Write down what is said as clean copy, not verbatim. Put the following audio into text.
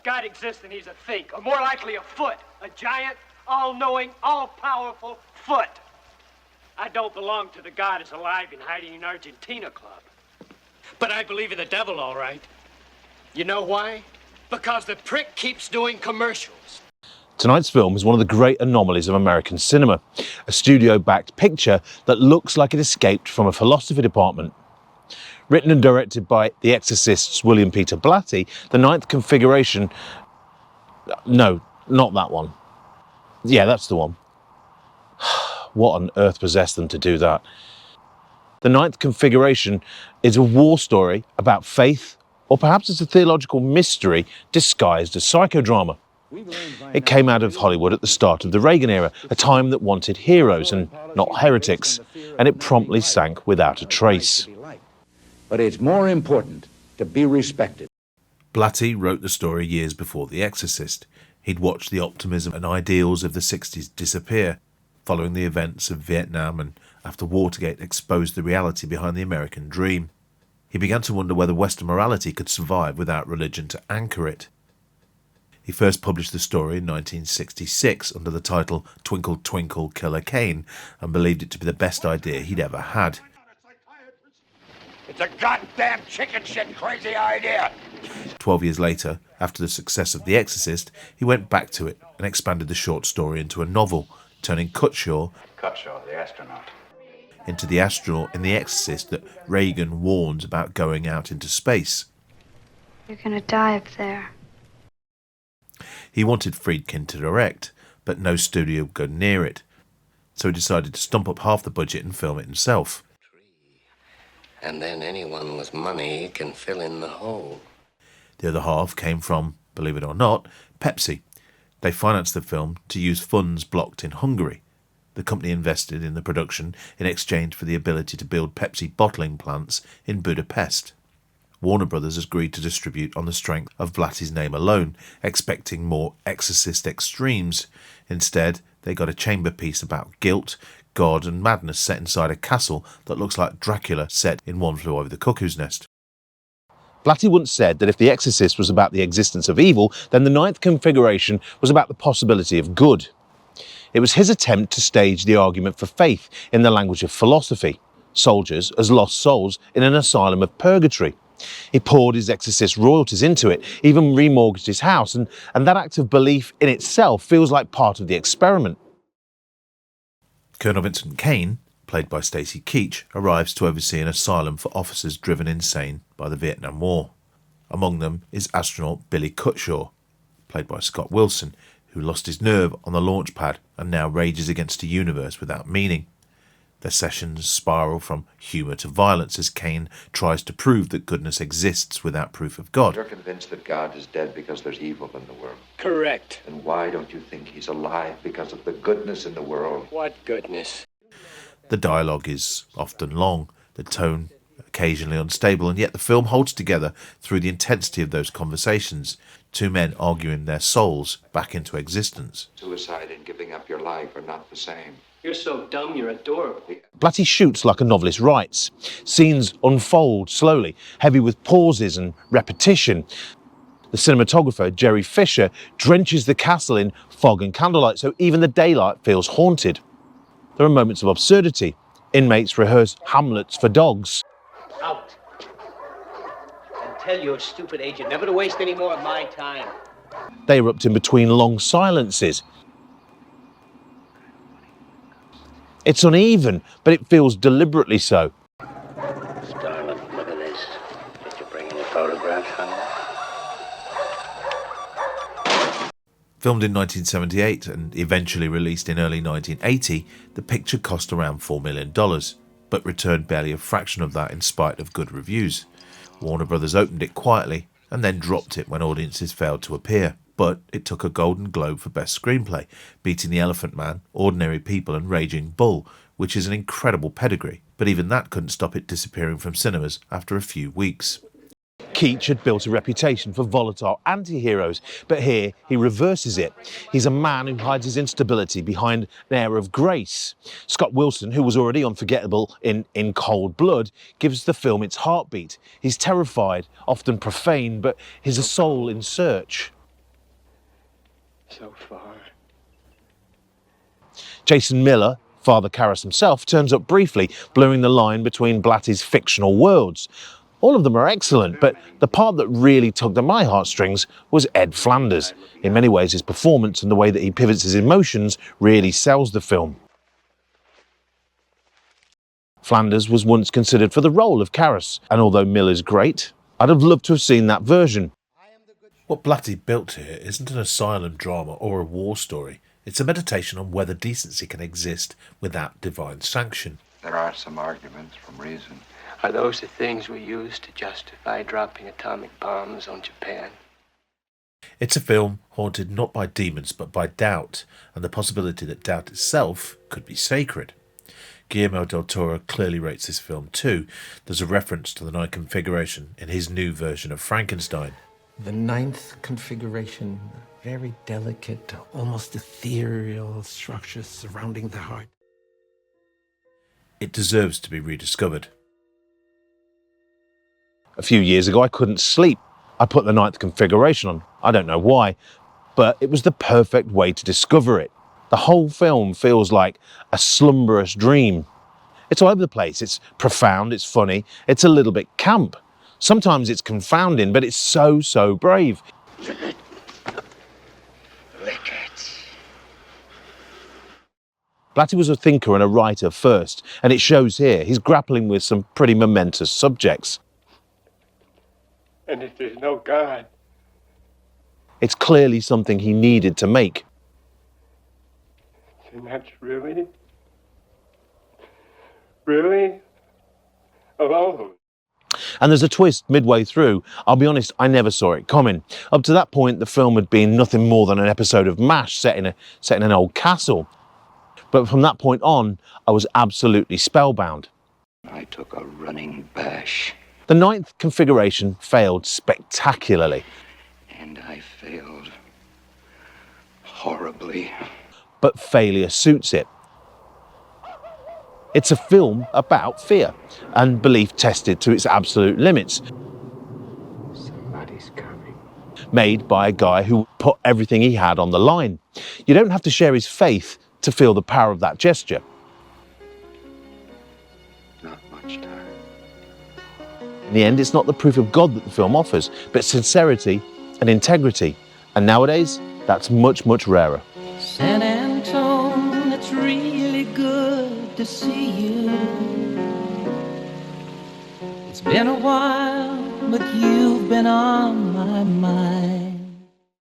God exists, then he's a think, or more likely a foot. A giant, all-knowing, all-powerful foot. I don't belong to the God is alive and hiding in Argentina club. But I believe in the devil, all right. You know why? Because the prick keeps doing commercials. Tonight's film is one of the great anomalies of American cinema, a studio-backed picture that looks like it escaped from a philosophy department. Written and directed by The Exorcist's William Peter Blatty, the ninth configuration... No, not that one. Yeah, that's the one. What on earth possessed them to do that? The ninth configuration is a war story about faith, or perhaps it's a theological mystery disguised as psychodrama. It came out of Hollywood at the start of the Reagan era, a time that wanted heroes and not heretics, and it promptly sank without a trace. But it's more important to be respected. Blatty wrote the story years before The Exorcist. He'd watched the optimism and ideals of the 60s disappear, following the events of Vietnam and after Watergate exposed the reality behind the American dream. He began to wonder whether Western morality could survive without religion to anchor it. He first published the story in 1966 under the title Twinkle Twinkle Killer Kane and believed it to be the best idea he'd ever had. It's a goddamn chicken shit crazy idea. 12 years later, after the success of The Exorcist, he went back to it and expanded the short story into a novel, turning Cutshaw, the astronaut, into the astronaut in The Exorcist that Reagan warns about going out into space. You're gonna die up there. He wanted Friedkin to direct, but no studio would go near it, so he decided to stump up half the budget and film it himself. And then anyone with money can fill in the hole. The other half came from, believe it or not, Pepsi. They financed the film to use funds blocked in Hungary. The company invested in the production in exchange for the ability to build Pepsi bottling plants in Budapest. Warner Brothers agreed to distribute on the strength of Blatty's name alone, expecting more Exorcist extremes. Instead, they got a chamber piece about guilt, God and madness set inside a castle that looks like Dracula set in One Flew Over the Cuckoo's Nest. Blatty once said that if The Exorcist was about the existence of evil, then the ninth configuration was about the possibility of good. It was his attempt to stage the argument for faith in the language of philosophy, soldiers as lost souls in an asylum of purgatory. He poured his Exorcist royalties into it, even remortgaged his house, and that act of belief in itself feels like part of the experiment. Colonel Vincent Caine, played by Stacy Keach, arrives to oversee an asylum for officers driven insane by the Vietnam War. Among them is astronaut Billy Cutshaw, played by Scott Wilson, who lost his nerve on the launch pad and now rages against a universe without meaning. Their sessions spiral from humour to violence as Caine tries to prove that goodness exists without proof of God. You're convinced that God is dead because there's evil in the world. Correct. Then why don't you think he's alive because of the goodness in the world? What goodness? The dialogue is often long, the tone occasionally unstable, and yet the film holds together through the intensity of those conversations. Two men arguing their souls back into existence. Suicide and giving up your life are not the same. You're so dumb, you're adorable. Blatty shoots like a novelist writes. Scenes unfold slowly, heavy with pauses and repetition. The cinematographer, Jerry Fisher, drenches the castle in fog and candlelight, so even the daylight feels haunted. There are moments of absurdity. Inmates rehearse Hamlets for dogs. Out. And tell your stupid agent never to waste any more of my time. They erupt in between long silences. It's uneven, but it feels deliberately so. Starlet, look at this. Did you bring any photographs, honey? Filmed in 1978 and eventually released in early 1980, the picture cost around $4 million, but returned barely a fraction of that in spite of good reviews. Warner Brothers opened it quietly and then dropped it when audiences failed to appear. But it took a Golden Globe for Best Screenplay, beating The Elephant Man, Ordinary People and Raging Bull, which is an incredible pedigree, but even that couldn't stop it disappearing from cinemas after a few weeks. Keach had built a reputation for volatile anti-heroes, but here he reverses it. He's a man who hides his instability behind an air of grace. Scott Wilson, who was already unforgettable in Cold Blood, gives the film its heartbeat. He's terrified, often profane, but he's a soul in search. so far. Jason Miller, Father Karras himself, turns up briefly, blurring the line between Blatty's fictional worlds. All of them are excellent, but the part that really tugged at my heartstrings was Ed Flanders. In many ways, his performance and the way that he pivots his emotions really sells the film. Flanders was once considered for the role of Karras, and although Miller's great, I'd have loved to have seen that version. What Blatty built here isn't an asylum drama or a war story. It's a meditation on whether decency can exist without divine sanction. There are some arguments from reason. Are those the things we use to justify dropping atomic bombs on Japan? It's a film haunted not by demons but by doubt, and the possibility that doubt itself could be sacred. Guillermo del Toro clearly rates this film too. There's a reference to the ninth configuration in his new version of Frankenstein. The ninth configuration, very delicate, almost ethereal structures surrounding the heart. It deserves to be rediscovered. A few years ago, I couldn't sleep. I put the ninth configuration on. I don't know why, but it was the perfect way to discover it. The whole film feels like a slumberous dream. It's all over the place. It's profound, it's funny, it's a little bit camp. Sometimes it's confounding, but it's so, so brave. Lick it. Blatty was a thinker and a writer first, and it shows here. He's grappling with some pretty momentous subjects. And if there's no God, It's clearly something he needed to make. then that's really alone. And there's a twist midway through. I'll be honest, I never saw it coming. Up to that point, the film had been nothing more than an episode of M.A.S.H. set in an old castle. But from that point on, I was absolutely spellbound. I took a running bash. The ninth configuration failed spectacularly. And I failed horribly. But failure suits it. It's a film about fear and belief tested to its absolute limits. Somebody's coming. Made by a guy who put everything he had on the line. You don't have to share his faith to feel the power of that gesture. Not much time. In the end, it's not the proof of God that the film offers, but sincerity and integrity. And nowadays, that's much, much rarer. San Antone, it's really good to see you. It's been a while, but you've been on my mind.